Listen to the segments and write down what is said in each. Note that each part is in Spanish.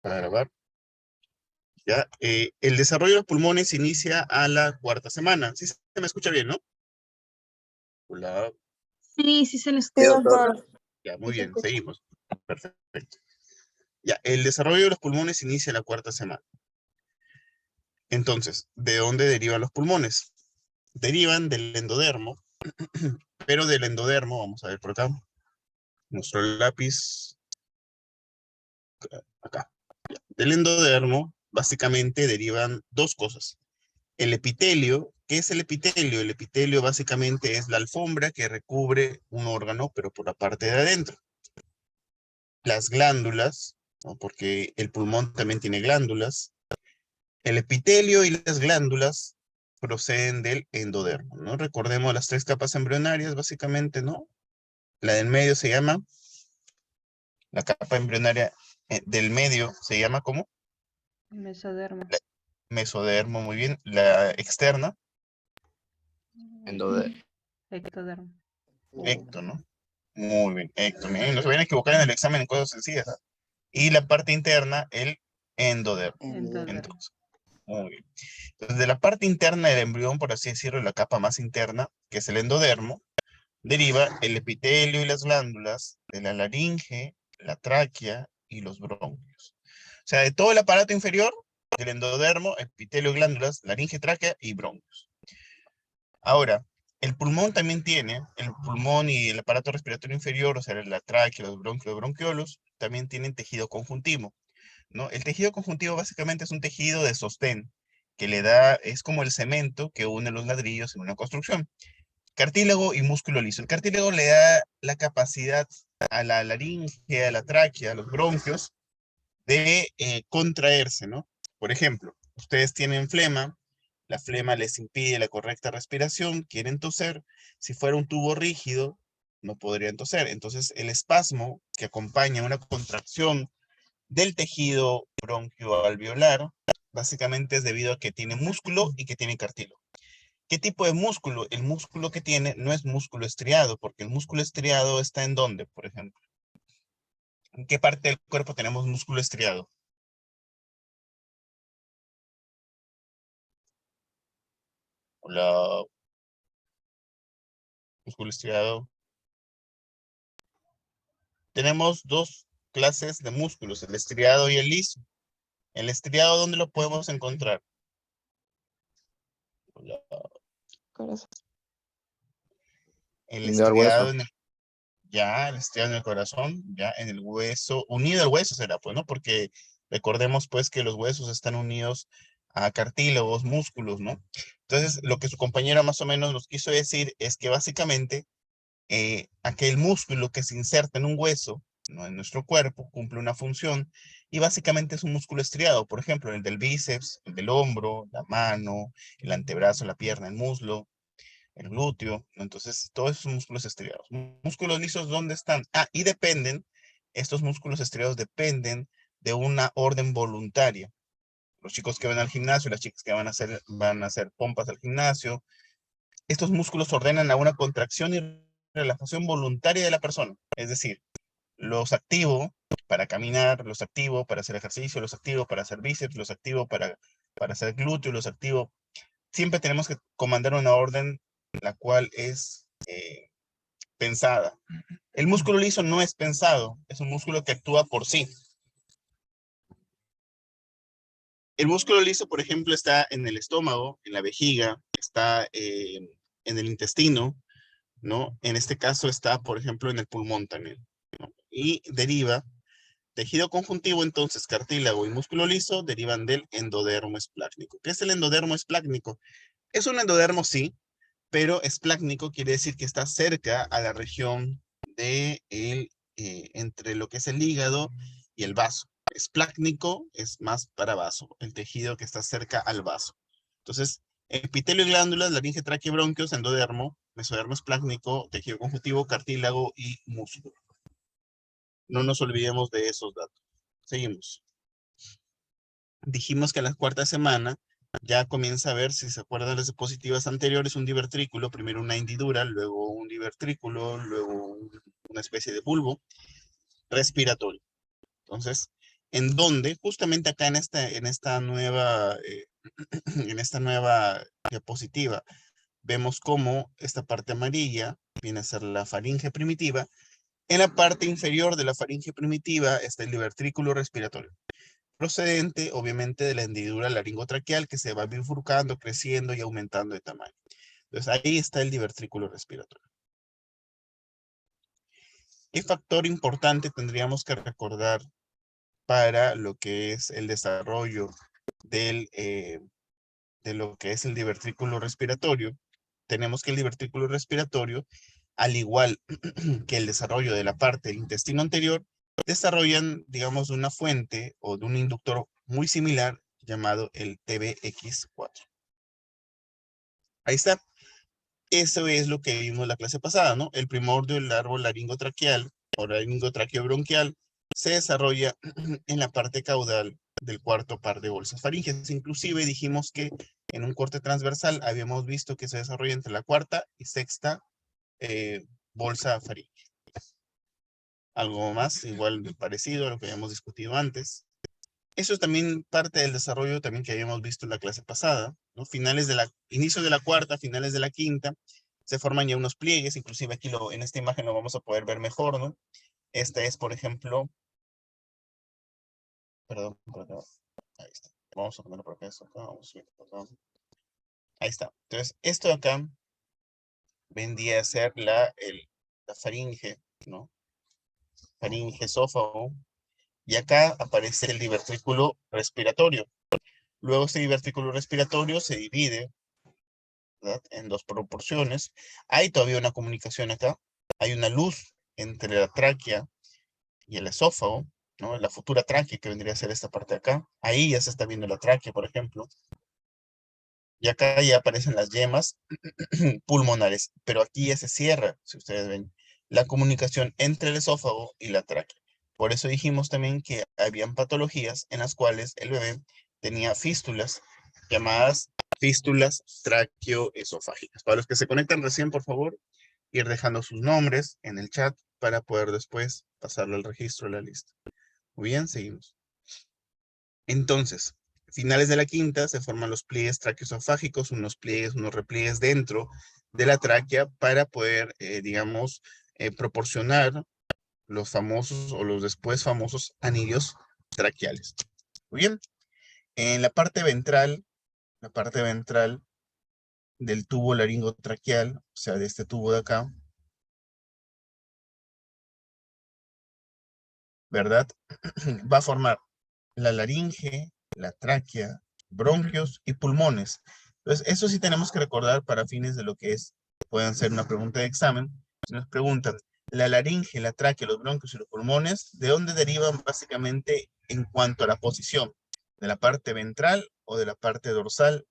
Para grabar. Ya, el desarrollo de los pulmones inicia a la cuarta semana. ¿Sí se me escucha bien, no? Hola. Sí, sí se le Sí, escucha. doctor. Ya, muy Sí se bien, escucha. seguimos. Perfecto. Ya, el desarrollo de los pulmones inicia a la cuarta semana. Entonces, ¿de dónde derivan los pulmones? Derivan del endodermo, pero del endodermo, vamos a ver por acá, nuestro lápiz, acá. Del endodermo, básicamente derivan dos cosas. El epitelio, ¿qué es el epitelio? El epitelio básicamente es la alfombra que recubre un órgano, pero por la parte de adentro. Las glándulas, ¿no? Porque el pulmón también tiene glándulas. El epitelio y las glándulas proceden del endodermo, ¿no? Recordemos las tres capas embrionarias, básicamente, ¿no? La del medio se llama, la capa embrionaria del medio se llama ¿cómo? Mesodermo. Mesodermo, muy bien. La externa, Endodermo. Ectodermo. ecto, ¿no? Muy bien, ecto. Miren, no se vayan a equivocar en el examen en cosas sencillas, ¿ah? Y la parte interna, el endodermo. Endodermo. Entonces, muy bien. Entonces, de la parte interna del embrión, por así decirlo, la capa más interna, que es el endodermo, deriva el epitelio y las glándulas de la laringe, la tráquea y los bronquios. O sea, de todo el aparato inferior, del endodermo, epitelio, glándulas, laringe, tráquea y bronquios. Ahora, el pulmón también tiene, el pulmón y el aparato respiratorio inferior, o sea, la tráquea, los bronquios, los bronquiolos, también tienen tejido conjuntivo, ¿no? El tejido conjuntivo básicamente es un tejido de sostén, que le da, es como el cemento que une los ladrillos en una construcción. Cartílago y músculo liso. El cartílago le da la capacidad a la laringe, a la tráquea, a los bronquios, de contraerse, ¿no? Por ejemplo, ustedes tienen flema, la flema les impide la correcta respiración, quieren toser, si fuera un tubo rígido, no podrían toser. Entonces, el espasmo que acompaña una contracción del tejido bronquioalveolar, básicamente es debido a que tiene músculo y que tiene cartílago. ¿Qué tipo de músculo? El músculo que tiene no es músculo estriado, porque el músculo estriado está ¿en dónde, por ejemplo? ¿En qué parte del cuerpo tenemos músculo estriado? Hola, músculo estriado. Tenemos dos clases de músculos, el estriado y el liso. El estriado, ¿dónde lo podemos encontrar? Hola. Corazón. El Unido al hueso. estriado el estriado en el corazón, ya en el hueso, unido al hueso será, pues, ¿no? Porque recordemos, pues, que los huesos están unidos a cartílagos, músculos, ¿no? Entonces, lo que su compañera más o menos nos quiso decir es que básicamente aquel músculo que se inserta en un hueso, ¿no? En nuestro cuerpo, cumple una función y básicamente es un músculo estriado. Por ejemplo, el del bíceps, el del hombro, la mano, el antebrazo, la pierna, el muslo, el glúteo, ¿no? Entonces, todos esos músculos estriados. Músculos lisos, ¿dónde están? Ah, y dependen, estos músculos estriados dependen de una orden voluntaria. Los chicos que van al gimnasio, las chicas que van a hacer pompas al gimnasio, estos músculos ordenan a una contracción y relajación voluntaria de la persona. Es decir, los activo para caminar, los activo para hacer ejercicio, los activo para hacer bíceps, los activo para hacer glúteo, los activo. Siempre tenemos que comandar una orden la cual es pensada. El músculo liso no es pensado, es un músculo que actúa por sí. El músculo liso, por ejemplo, está en el estómago, en la vejiga, está en el intestino, ¿no? En este caso está, por ejemplo, en el pulmón también, ¿no? Y deriva, tejido conjuntivo, entonces, cartílago y músculo liso, derivan del endodermo esplácnico. ¿Qué es el endodermo esplácnico? Es un endodermo, sí, pero esplácnico quiere decir que está cerca a la región de entre lo que es el hígado y el vaso. Esplácnico es más para vaso, el tejido que está cerca al vaso. Entonces, epitelio y glándulas, laringe, tráquea, bronquios, endodermo, mesodermo esplácnico, tejido conjuntivo, cartílago y músculo. No nos olvidemos de esos datos. Seguimos. Dijimos que a la cuarta semana ya comienza a ver, si se acuerdan las diapositivas anteriores, un divertrículo, primero una hendidura, luego un divertrículo, luego una especie de bulbo respiratorio. Entonces, en donde justamente acá en esta nueva, en esta nueva diapositiva, vemos cómo esta parte amarilla viene a ser la faringe primitiva. En la parte inferior de la faringe primitiva está el divertículo respiratorio, procedente obviamente de la hendidura laringotraqueal que se va bifurcando, creciendo y aumentando de tamaño. Entonces ahí está el divertículo respiratorio. ¿Qué factor importante tendríamos que recordar para lo que es el desarrollo de lo que es el divertículo respiratorio? Tenemos que el divertículo respiratorio, al igual que el desarrollo de la parte del intestino anterior, desarrollan, digamos, una fuente o de un inductor muy similar llamado el TBX4. Ahí está. Eso es lo que vimos la clase pasada, ¿no? El primordio del árbol laringotraqueal o laringotraqueobronquial se desarrolla en la parte caudal del cuarto par de bolsas faríngeas. Inclusive dijimos que en un corte transversal habíamos visto que se desarrolla entre la cuarta y sexta bolsa faríngea. Algo más, igual parecido a lo que habíamos discutido antes. Eso es también parte del desarrollo también que habíamos visto en la clase pasada, ¿no? Inicio de la cuarta, finales de la quinta, se forman ya unos pliegues, inclusive aquí en esta imagen lo vamos a poder ver mejor, ¿no? Esta es, por ejemplo, perdón, ahí está. Vamos a ponerlo por acá, esto acá, vamos a subir por acá. Ahí está. Entonces, esto de acá vendría a ser la faringe, ¿no? Faringe, esófago, y acá aparece el divertículo respiratorio. Luego este divertículo respiratorio se divide, ¿verdad?, en dos proporciones. Hay todavía una comunicación acá. Hay una luz entre la tráquea y el esófago, ¿no? La futura tráquea que vendría a ser esta parte de acá. Ahí ya se está viendo la tráquea, por ejemplo. Y acá ya aparecen las yemas pulmonares. Pero aquí ya se cierra, si ustedes ven, la comunicación entre el esófago y la tráquea. Por eso dijimos también que habían patologías en las cuales el bebé tenía fístulas, llamadas fístulas traqueoesofágicas. Para los que se conectan recién, por favor, ir dejando sus nombres en el chat para poder después pasarlo al registro de la lista. Muy bien, seguimos. Entonces, finales de la quinta se forman los pliegues traqueoesofágicos, unos pliegues, unos repliegues dentro de la tráquea para poder, digamos, proporcionar los famosos o los después famosos anillos traqueales. Muy bien. En la parte ventral del tubo laringotraqueal, o sea, de este tubo de acá, ¿verdad? Va a formar la laringe, la tráquea, bronquios y pulmones. Entonces, eso sí tenemos que recordar para fines de lo que es, pueden ser una pregunta de examen. Si nos preguntan, la laringe, la tráquea, los bronquios y los pulmones, ¿de dónde derivan básicamente en cuanto a la posición? ¿De la parte ventral o de la parte dorsal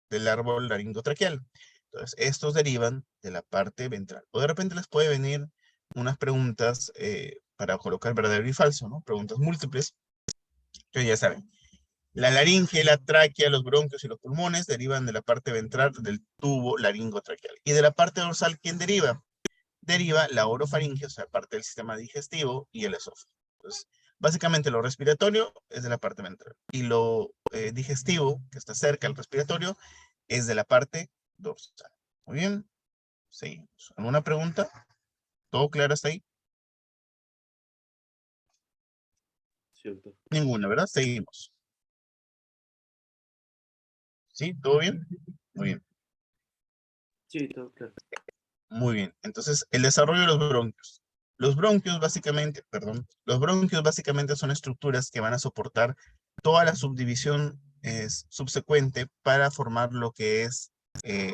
del árbol laringotraqueal? Entonces, estos derivan de la parte ventral. O de repente les puede venir unas preguntas para colocar verdadero y falso, ¿no? Preguntas múltiples. Entonces ya saben, la laringe, la tráquea, los bronquios y los pulmones derivan de la parte ventral del tubo laringotraqueal. Y de la parte dorsal, ¿quién deriva? Deriva la orofaringe, o sea, parte del sistema digestivo y el esófago. Entonces, básicamente lo respiratorio es de la parte ventral. Y lo digestivo, que está cerca al respiratorio, es de la parte dorsal. Muy bien, seguimos. ¿Alguna pregunta? ¿Todo claro hasta ahí? Cierto. Ninguna, ¿verdad? Seguimos. ¿Sí? ¿Todo bien? Muy bien. Sí, todo claro. Muy bien. Entonces, el desarrollo de los bronquios. Los bronquios básicamente son estructuras que van a soportar toda la subdivisión subsecuente para formar lo que es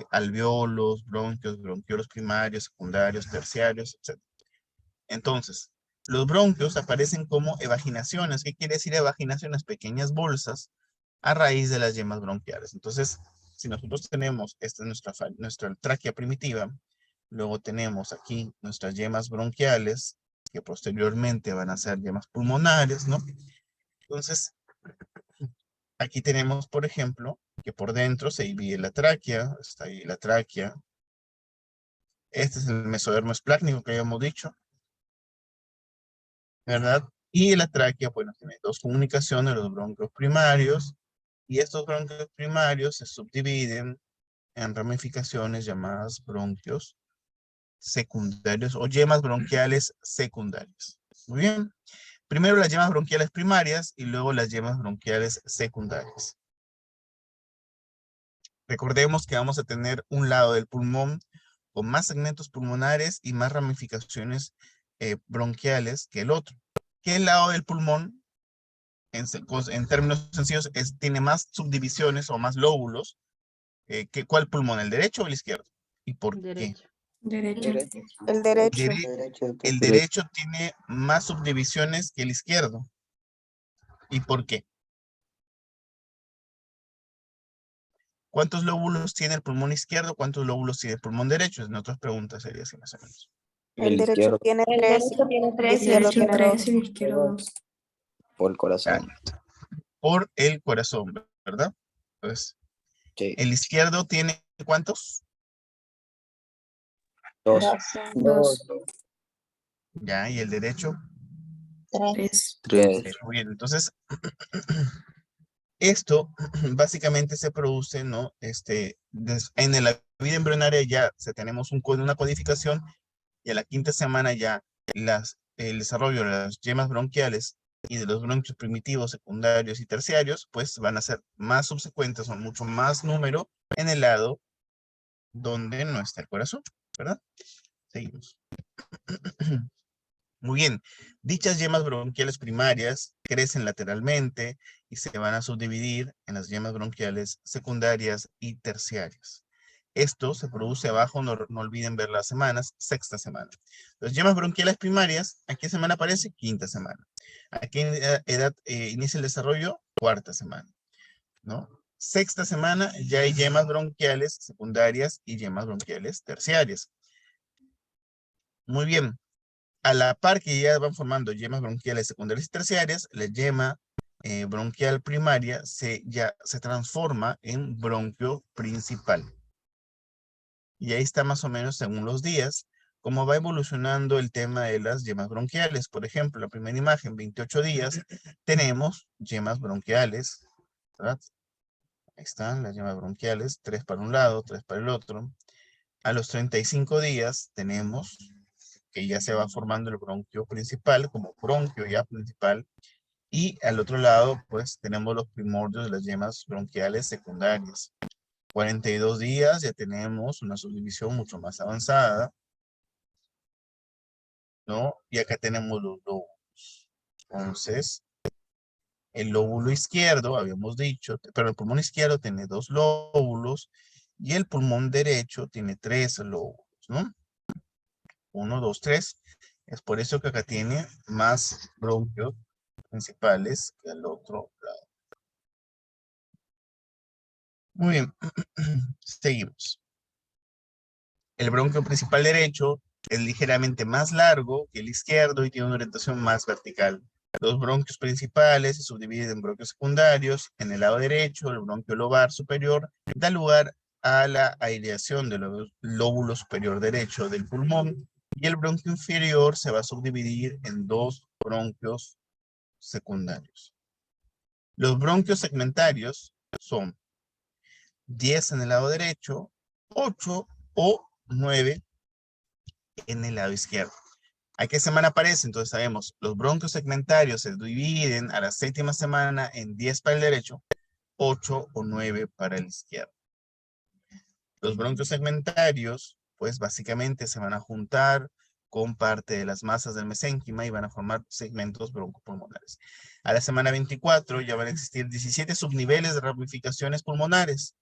alveolos, bronquios, bronquiolos primarios, secundarios, terciarios, etc. Entonces, los bronquios aparecen como evaginaciones. ¿Qué quiere decir evaginaciones? Pequeñas bolsas a raíz de las yemas bronquiales. Entonces, si nosotros tenemos, esta es nuestra tráquea primitiva, luego tenemos aquí nuestras yemas bronquiales, que posteriormente van a ser yemas pulmonares, ¿no? Entonces, aquí tenemos, por ejemplo, que por dentro se divide la tráquea, está ahí la tráquea. Este es el mesodermo esplácnico que habíamos dicho, ¿verdad? Y la tráquea, bueno, tiene dos comunicaciones, los bronquios primarios, y estos bronquios primarios se subdividen en ramificaciones llamadas bronquios secundarios o yemas bronquiales secundarias. Muy bien. Primero las yemas bronquiales primarias y luego las yemas bronquiales secundarias. Recordemos que vamos a tener un lado del pulmón con más segmentos pulmonares y más ramificaciones bronquiales que el otro. ¿Qué lado del pulmón, en términos sencillos, tiene más subdivisiones o más lóbulos? ¿Cuál pulmón? ¿El derecho o el izquierdo? ¿Y por qué? Derecho. Derecho. El derecho. El derecho tiene más subdivisiones que el izquierdo. ¿Y por qué? ¿Cuántos lóbulos tiene el pulmón izquierdo? ¿Cuántos lóbulos tiene el pulmón derecho? En otras preguntas sería así más o menos. El derecho tiene El 3 derecho tiene y el 3 izquierdo tiene 3 2. y el izquierdo 2. Por el corazón. Por el corazón, ¿verdad? Entonces, Sí. ¿el izquierdo tiene cuántos? 2. 2. Ya, ¿y el derecho? 3. 3. Muy bien, entonces, esto básicamente se produce, ¿no? En la vida embrionaria ya tenemos una codificación y a la quinta semana ya el desarrollo de las yemas bronquiales y de los bronquios primitivos, secundarios y terciarios, pues van a ser más subsecuentes, son mucho más número en el lado donde no está el corazón, ¿verdad? Seguimos. Muy bien, dichas yemas bronquiales primarias crecen lateralmente y se van a subdividir en las yemas bronquiales secundarias y terciarias. Esto se produce abajo, no olviden ver las semanas, sexta semana. Las yemas bronquiales primarias, ¿a qué semana aparece? Quinta semana. ¿A qué edad inicia el desarrollo? Cuarta semana, ¿no? Sexta semana ya hay yemas bronquiales secundarias y yemas bronquiales terciarias. Muy bien. A la par que ya van formando yemas bronquiales secundarias y terciarias, la yema bronquial primaria ya se transforma en bronquio principal. Y ahí está más o menos según los días, cómo va evolucionando el tema de las yemas bronquiales. Por ejemplo, la primera imagen, 28 días, tenemos yemas bronquiales, ¿verdad? Ahí están las yemas bronquiales, 3 para un lado, 3 para el otro. A los 35 días tenemos que ya se va formando el bronquio principal, como bronquio ya principal, y al otro lado, pues, tenemos los primordios de las yemas bronquiales secundarias. 42 días ya tenemos una subdivisión mucho más avanzada, ¿no? Y acá tenemos los lóbulos. Entonces, el lóbulo izquierdo, habíamos dicho, pero el pulmón izquierdo tiene 2 lóbulos, y el pulmón derecho tiene 3 lóbulos, ¿no? 1, 2, 3. Es por eso que acá tiene más bronquios principales que al otro lado. Muy bien. Seguimos. El bronquio principal derecho es ligeramente más largo que el izquierdo y tiene una orientación más vertical. Los bronquios principales se subdividen en bronquios secundarios. En el lado derecho, el bronquio lobar superior da lugar a la aireación del lóbulo superior derecho del pulmón, y el bronquio inferior se va a subdividir en 2 bronquios secundarios. Los bronquios segmentarios son 10 en el lado derecho, 8 o 9 en el lado izquierdo. ¿A qué semana aparece? Entonces sabemos, los bronquios segmentarios se dividen a la séptima semana en 10 para el derecho, 8 o 9 para el izquierdo. Los bronquios segmentarios, pues básicamente se van a juntar con parte de las masas del mesénquima y van a formar segmentos broncopulmonares. A la semana 24 ya van a existir 17 subniveles de ramificaciones pulmonares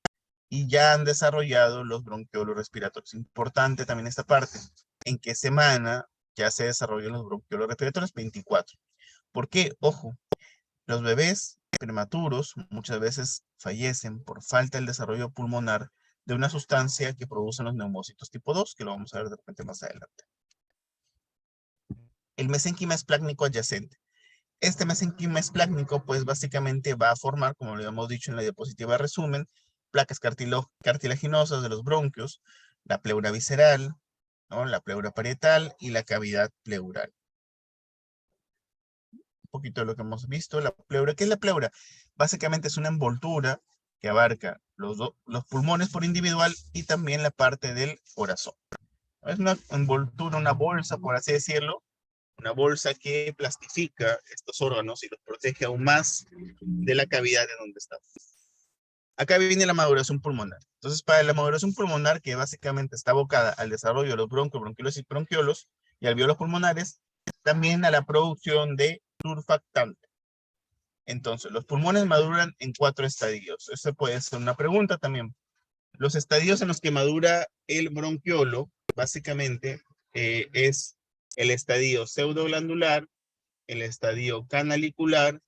y ya han desarrollado los bronquiolos respiratorios. Importante también esta parte. ¿En qué semana ya se desarrollan los bronquiolos respiratorios? 24. ¿Por qué? Ojo, los bebés prematuros muchas veces fallecen por falta del desarrollo pulmonar de una sustancia que producen los neumocitos tipo 2, que lo vamos a ver de repente más adelante. El mesénquima esplácnico adyacente. Este mesénquima esplácnico, pues básicamente va a formar, como lo habíamos dicho en la diapositiva de resumen, placas cartilaginosas de los bronquios, la pleura visceral, ¿no? La pleura parietal y la cavidad pleural. poquito de lo que hemos visto. La pleura, ¿qué es la pleura? Básicamente es una envoltura que abarca los pulmones por individual y también la parte del corazón. Es una envoltura, una bolsa, por así decirlo, una bolsa que plastifica estos órganos y los protege aún más de la cavidad de donde está. Acá viene la maduración pulmonar. Entonces, para la maduración pulmonar, que básicamente está abocada al desarrollo de los bronquios, bronquiolos y bronquiolos y alvéolos pulmonares, también a la producción de surfactante. Entonces, los pulmones maduran en 4 estadios. Eso puede ser una pregunta también. Los estadios en los que madura el bronquiolo, básicamente, es el estadio pseudoglandular, el estadio canalicular,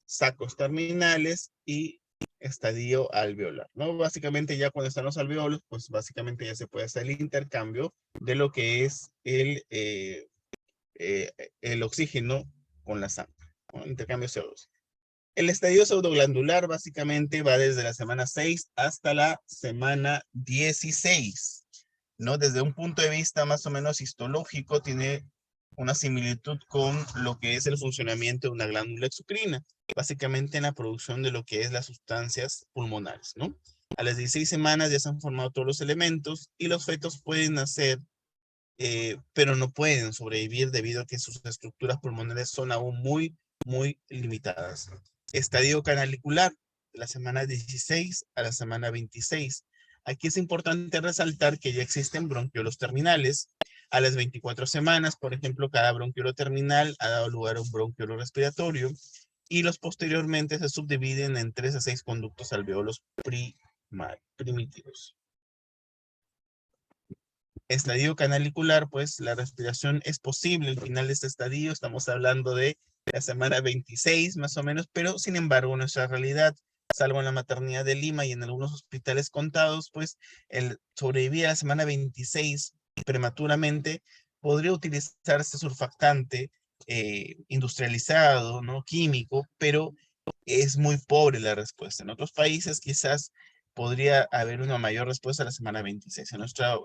sacos terminales y estadio alveolar, ¿no? Básicamente ya cuando están los alveolos, pues básicamente ya se puede hacer el intercambio de lo que es el oxígeno con la sangre, ¿no? Intercambio CO2. El estadio pseudoglandular básicamente va desde la semana 6 hasta la semana 16, ¿no? Desde un punto de vista más o menos histológico, tiene una similitud con lo que es el funcionamiento de una glándula exocrina, básicamente en la producción de lo que es las sustancias pulmonares, ¿no? A las 16 semanas ya se han formado todos los elementos y los fetos pueden nacer, pero no pueden sobrevivir debido a que sus estructuras pulmonares son aún muy limitadas. Estadio canalicular, de la semana 16 a la semana 26. Aquí es importante resaltar que ya existen bronquiolos terminales. A las 24 semanas, por ejemplo, cada bronquiolo terminal ha dado lugar a un bronquiolo respiratorio y los posteriormente se subdividen en 3 a 6 conductos alveolos primitivos. Estadio canalicular, pues la respiración es posible al final de este estadio. Estamos hablando de la semana 26 más o menos, pero sin embargo nuestra realidad, salvo en la maternidad de Lima y en algunos hospitales contados, pues el sobrevivir a la semana 26 prematuramente podría utilizarse surfactante industrializado, ¿no? Químico, pero es muy pobre la respuesta. En otros países quizás podría haber una mayor respuesta a la semana 26. En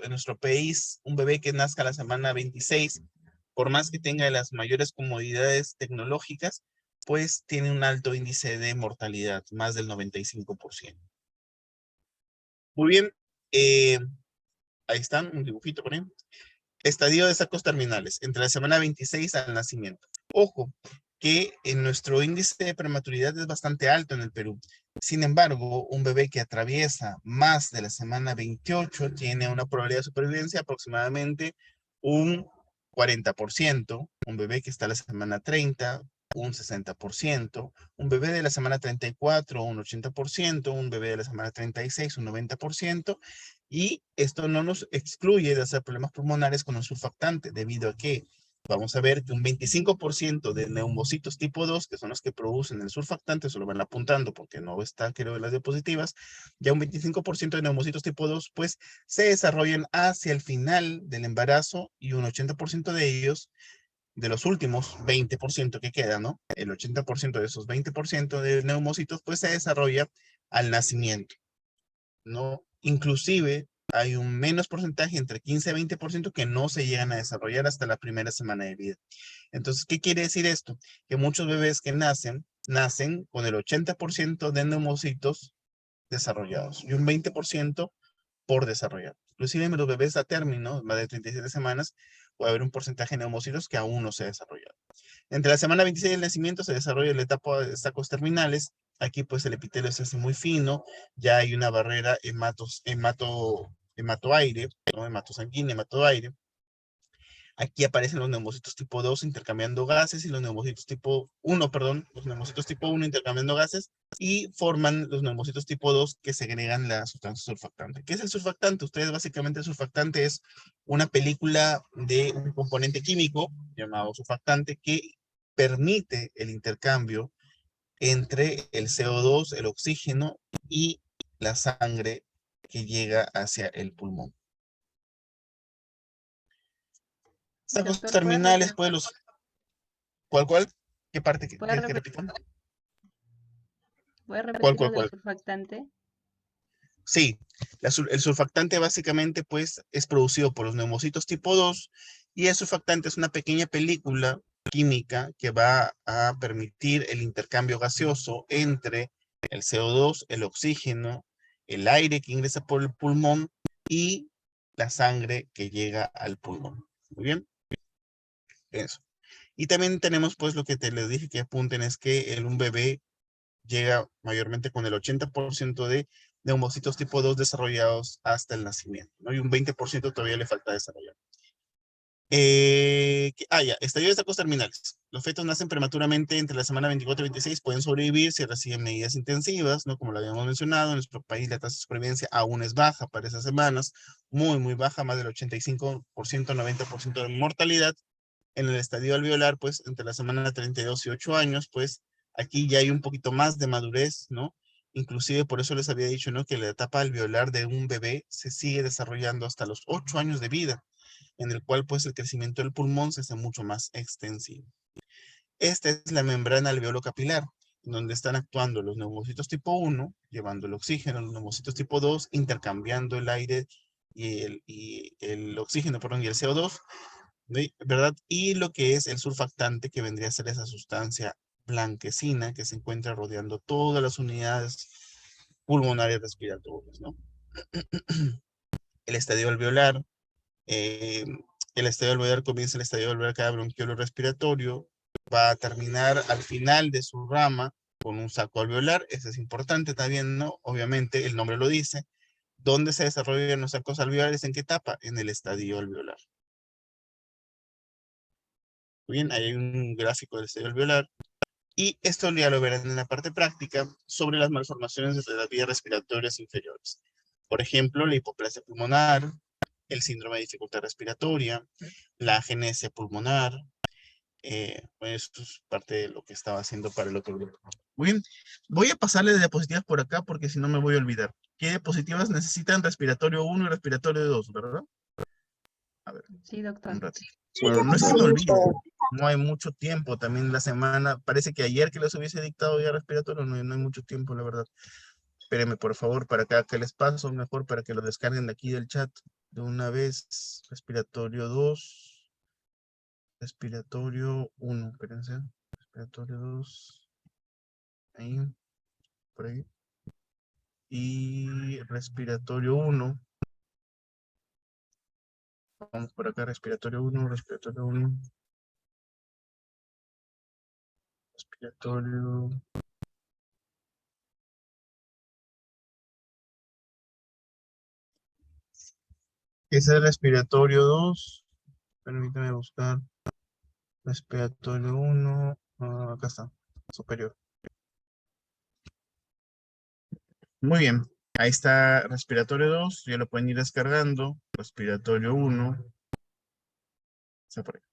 nuestro país, un bebé que nazca a la semana 26, por más que tenga las mayores comodidades tecnológicas, pues tiene un alto índice de mortalidad, más del 95%. Muy bien, ahí están, un dibujito por ahí. Estadio de sacos terminales, entre la semana 26 al nacimiento. Ojo, que en nuestro índice de prematuridad es bastante alto en el Perú. Sin embargo, un bebé que atraviesa más de la semana 28 tiene una probabilidad de supervivencia aproximadamente un 40%, un bebé que está a la semana 30, un 60%, un bebé de la semana 34, un 80%, un bebé de la semana 36, un 90%, y esto no nos excluye de hacer problemas pulmonares con el surfactante, debido a que vamos a ver que un 25% de neumocitos tipo 2, que son los que producen el surfactante, se lo van apuntando porque no está, creo, en las diapositivas, ya un 25% de neumocitos tipo 2, pues se desarrollan hacia el final del embarazo y un 80% de ellos, de los últimos 20% que quedan, ¿no? El 80% de esos 20% de neumocitos, pues se desarrolla al nacimiento, ¿no? Inclusive hay un menos porcentaje, entre 15 y 20%, que no se llegan a desarrollar hasta la primera semana de vida. Entonces, ¿qué quiere decir esto? Que muchos bebés que nacen con el 80% de neumocitos desarrollados y un 20% por desarrollar. Inclusive en los bebés a término, más de 37 semanas, puede haber un porcentaje de neumocitos que aún no se ha desarrollado. Entre la semana 26 del nacimiento se desarrolla la etapa de sacos terminales. Aquí pues el epitelio se hace muy fino, ya hay una barrera hematoaire, ¿no? Hematosanguínea, hematoaire. Aquí aparecen los neumocitos tipo 2 intercambiando gases y los neumocitos tipo 1, perdón, los neumocitos tipo 1 intercambiando gases y forman los neumocitos tipo 2 que segregan la sustancia surfactante. ¿Qué es el surfactante? Ustedes básicamente el surfactante es una película de un componente químico llamado surfactante que permite el intercambio entre el CO2, el oxígeno y la sangre que llega hacia el pulmón. Sacos Doctor, terminales, pues los... ¿Cuál? ¿Qué parte ¿Puede quieres que repetir? repita? ¿Puede repetir lo del ¿Cuál? surfactante? Sí, el surfactante básicamente pues es producido por los neumocitos tipo 2 y el surfactante es una pequeña película química que va a permitir el intercambio gaseoso entre el CO2, el oxígeno, el aire que ingresa por el pulmón y la sangre que llega al pulmón. Muy bien. Eso. Y también tenemos pues lo que te les dije que apunten es que un bebé llega mayormente con el 80% de neumocitos tipo 2 desarrollados hasta el nacimiento, ¿no? Y un 20% todavía le falta desarrollar. Ya, estadios de sacos terminales. Los fetos nacen prematuramente entre la semana 24 y 26, pueden sobrevivir si reciben medidas intensivas, ¿no? Como lo habíamos mencionado, en nuestro país la tasa de supervivencia aún es baja para esas semanas, muy, muy baja, más del 85%, 90% de mortalidad. En el estadio alveolar, pues, entre la semana 32 y 8 años, pues, aquí ya hay un poquito más de madurez, ¿no? Inclusive por eso les había dicho, ¿no? Que la etapa alveolar de un bebé se sigue desarrollando hasta los 8 años de vida, en el cual, pues, el crecimiento del pulmón se hace mucho más extensivo. Esta es la membrana alveolo-capilar, donde están actuando los neumocitos tipo 1, llevando el oxígeno, los neumocitos tipo 2, intercambiando el aire y el oxígeno, perdón, y el CO2, ¿verdad? Y lo que es el surfactante, que vendría a ser esa sustancia blanquecina que se encuentra rodeando todas las unidades pulmonares respiratorias, ¿no? El estadio alveolar, el estadio alveolar comienza el estadio alveolar cada bronquiolo respiratorio, va a terminar al final de su rama con un saco alveolar, eso es importante también, ¿no? Obviamente el nombre lo dice. ¿Dónde se desarrollan los sacos alveolares? ¿En qué etapa? En el estadio alveolar. Muy bien, ahí hay un gráfico del estadio alveolar. Y esto ya lo verán en la parte práctica sobre las malformaciones de las vías respiratorias inferiores. Por ejemplo, la hipoplasia pulmonar, el síndrome de dificultad respiratoria, la agenesia pulmonar. Pues esto es parte de lo que estaba haciendo para el otro grupo. Muy bien, voy a pasarle de diapositivas por acá porque si no me voy a olvidar. ¿Qué diapositivas necesitan? Respiratorio 1 y respiratorio 2, ¿verdad? A ver, Sí, doctor. un ratito. Bueno, no es que se me olvide, no hay mucho tiempo, también la semana, parece que ayer que les hubiese dictado ya respiratorio, no hay mucho tiempo, la verdad. Espérenme, por favor, para que les paso mejor, para que lo descarguen de aquí del chat de una vez. Respiratorio 2, respiratorio 1, espérense, respiratorio 2, ahí, por ahí. Y respiratorio 1, vamos por acá, respiratorio 1, respiratorio 1. Respiratorio. Ese es el respiratorio 2. Permítame buscar. Respiratorio 1. Acá está. Superior. Muy bien. Ahí está respiratorio 2. Ya lo pueden ir descargando. Respiratorio 1. Está por ahí.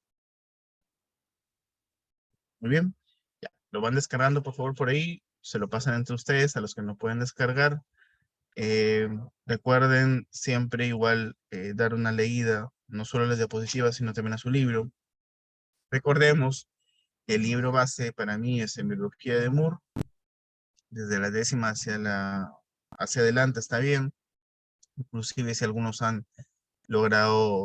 Muy bien. Ya. Lo van descargando, por favor, por ahí. Se lo pasan entre ustedes a los que no pueden descargar. Recuerden siempre igual dar una leída, no solo a las diapositivas, sino también a su libro. Recordemos, el libro base para mí es Embriología de Moore. Desde la 10ª hacia adelante está bien. Inclusive si algunos han logrado